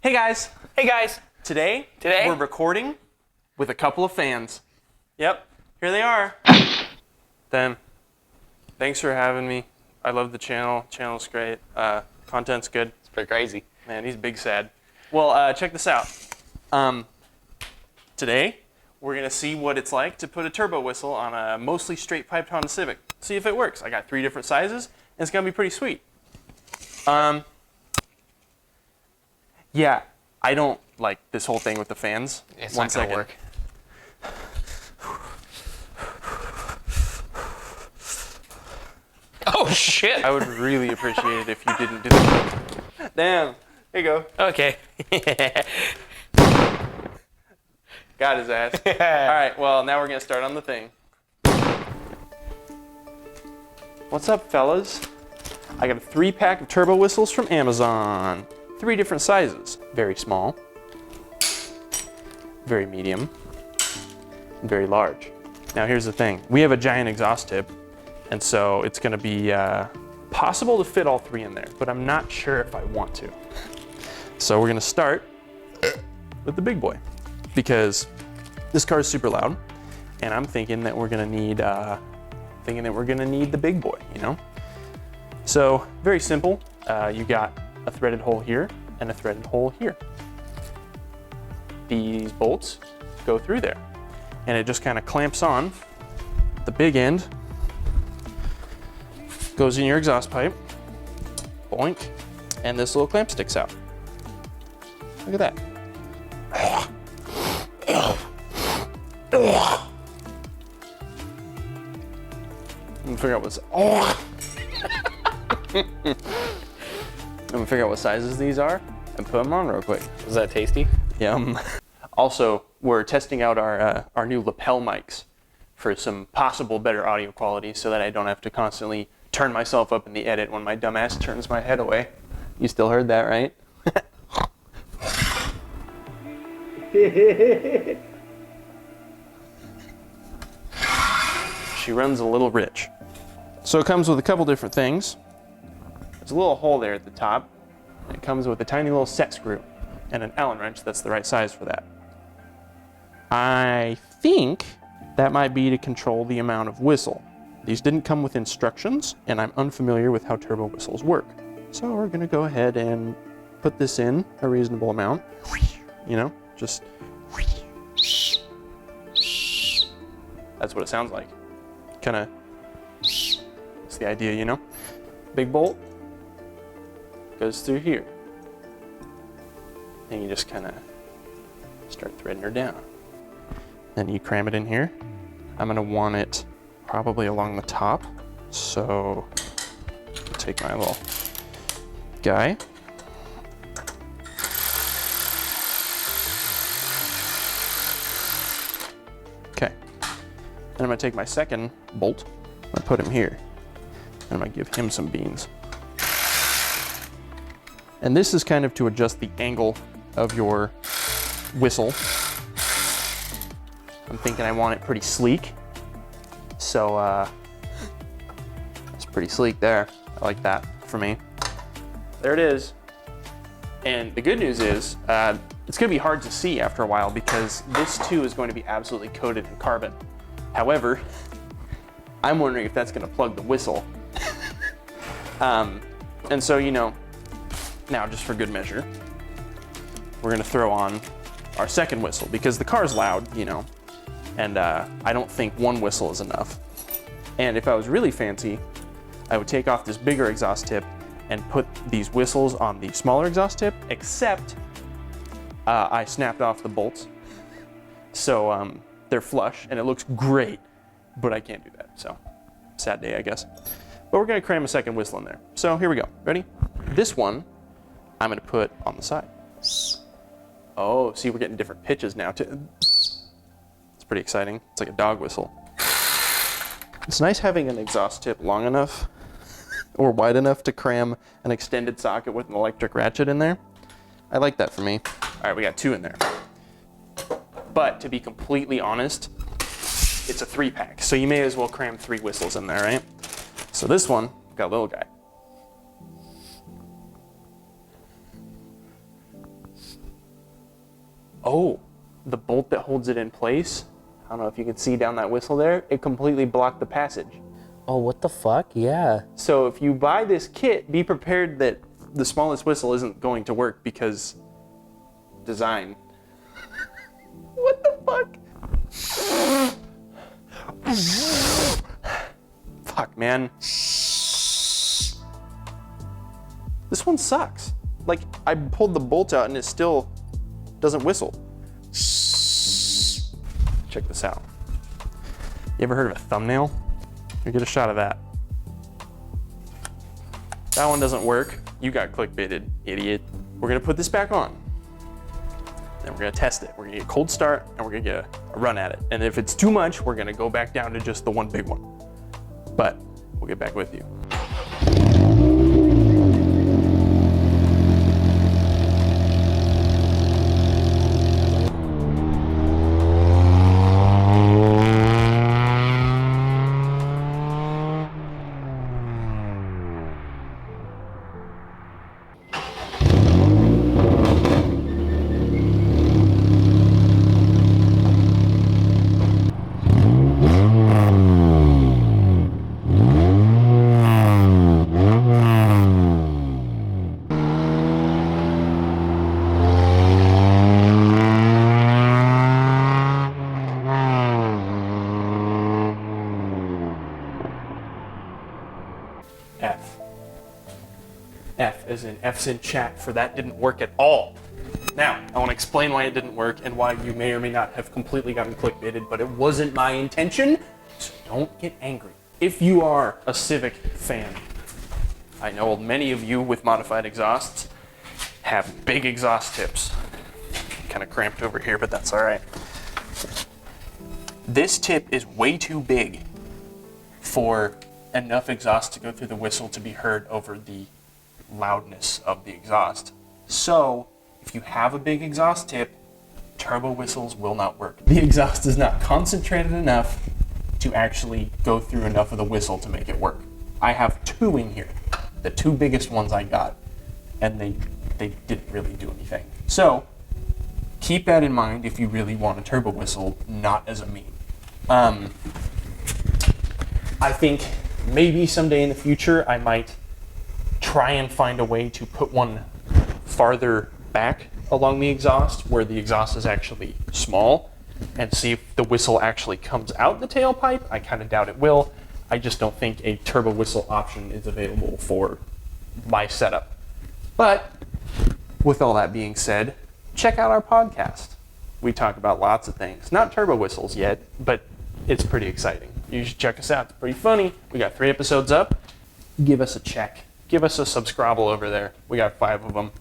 Hey guys. Hey guys. Today we're recording with a couple of fans. Yep, here they are. Dan, thanks for having me. I love the channel. Channel's great. Content's good. It's pretty crazy. Man, he's big sad. Well, check this out. Today we're gonna see what it's like to put a turbo whistle on a mostly straight piped Honda Civic. See if it works. I got 3 different sizes, and it's gonna be pretty sweet. Yeah, I don't like this whole thing with the fans. It's not gonna work. Oh shit! I would really appreciate it if you didn't do that. Damn. Here you go. Okay. Got his ass. All right, well, now we're gonna start on the thing. What's up, fellas? I got a 3-pack of turbo whistles from Amazon. 3 different sizes. Very small, very medium, and very large. Now here's the thing. We have a giant exhaust tip, and so it's gonna be possible to fit all 3 in there, but I'm not sure if I want to. So we're gonna start with the big boy, because this car is super loud, and I'm thinking that we're gonna need the big boy, you know? So very simple. You got a threaded hole here and a threaded hole here. These bolts go through there, and it just kind of clamps on. The big end goes in your exhaust pipe, boink, and this little clamp sticks out. Look at that. I'm gonna figure out what's. I'm gonna figure out what sizes these are and put them on real quick. Is that tasty? Yum. Also, we're testing out our new lapel mics for some possible better audio quality, so that I don't have to constantly turn myself up in the edit when my dumbass turns my head away. You still heard that, right? She runs a little rich. So it comes with a couple different things. There's a little hole there at the top. It comes with a tiny little set screw and an Allen wrench that's the right size for that. I think that might be to control the amount of whistle. These didn't come with instructions, and I'm unfamiliar with how turbo whistles work. So we're gonna go ahead and put this in a reasonable amount. You know, just. That's what it sounds like. Kinda, that's the idea, you know? Big bolt goes through here. And you just kinda start threading her down. Then you cram it in here. I'm gonna want it probably along the top. So take my little guy. Okay. Then I'm gonna take my second bolt, I'm gonna put him here, and I'm gonna give him some beans. And this is kind of to adjust the angle of your whistle. I'm thinking I want it pretty sleek. So it's pretty sleek there. I like that for me. There it is. And the good news is, it's gonna be hard to see after a while, because this too is going to be absolutely coated in carbon. However, I'm wondering if that's gonna plug the whistle. And so, you know, now just for good measure, we're gonna throw on our second whistle, because the car's loud, you know, and I don't think one whistle is enough. And if I was really fancy, I would take off this bigger exhaust tip and put these whistles on the smaller exhaust tip, except I snapped off the bolts. So they're flush and it looks great, but I can't do that. So sad day, I guess. But we're gonna cram a second whistle in there. So here we go, ready? This one, I'm gonna put on the side. Oh, see, we're getting different pitches now too. It's pretty exciting. It's like a dog whistle. It's nice having an exhaust tip long enough or wide enough to cram an extended socket with an electric ratchet in there. I like that for me. All right, we got 2 in there. But to be completely honest, it's a 3-pack, so you may as well cram 3 whistles in there, right? So this one, got a little guy. Oh, the bolt that holds it in place, I don't know if you can see down that whistle there, it completely blocked the passage. Oh, what the fuck? Yeah. So if you buy this kit, be prepared that the smallest whistle isn't going to work because design. What the fuck? Fuck, man. This one sucks. Like, I pulled the bolt out and it still doesn't whistle. Check this out. You ever heard of a thumbnail? Here, get a shot of that. That one doesn't work. You got clickbaited, idiot. We're gonna put this back on. Then we're gonna test it. We're gonna get a cold start and we're gonna get a run at it. And if it's too much, we're gonna go back down to just the one big one. But we'll get back with you. F as in F's in chat for that didn't work at all. Now, I want to explain why it didn't work and why you may or may not have completely gotten clickbaited, but it wasn't my intention, so don't get angry. If you are a Civic fan, I know many of you with modified exhausts have big exhaust tips. Kind of cramped over here, but that's all right. This tip is way too big for enough exhaust to go through the whistle to be heard over the loudness of the exhaust. So if you have a big exhaust tip, turbo whistles will not work. The exhaust is not concentrated enough to actually go through enough of the whistle to make it work. I have two in here, the two biggest ones I got, and they didn't really do anything. So keep that in mind if you really want a turbo whistle, not as a meme. I think maybe someday in the future I might try and find a way to put one farther back along the exhaust where the exhaust is actually small and see if the whistle actually comes out the tailpipe. I kind of doubt it will. I just don't think a turbo whistle option is available for my setup. But with all that being said, check out our podcast. We talk about lots of things. Not turbo whistles yet, but it's pretty exciting. You should check us out. It's pretty funny. We got 3 episodes up. Give us a check. Give us a subscribe over there. We got 5 of them.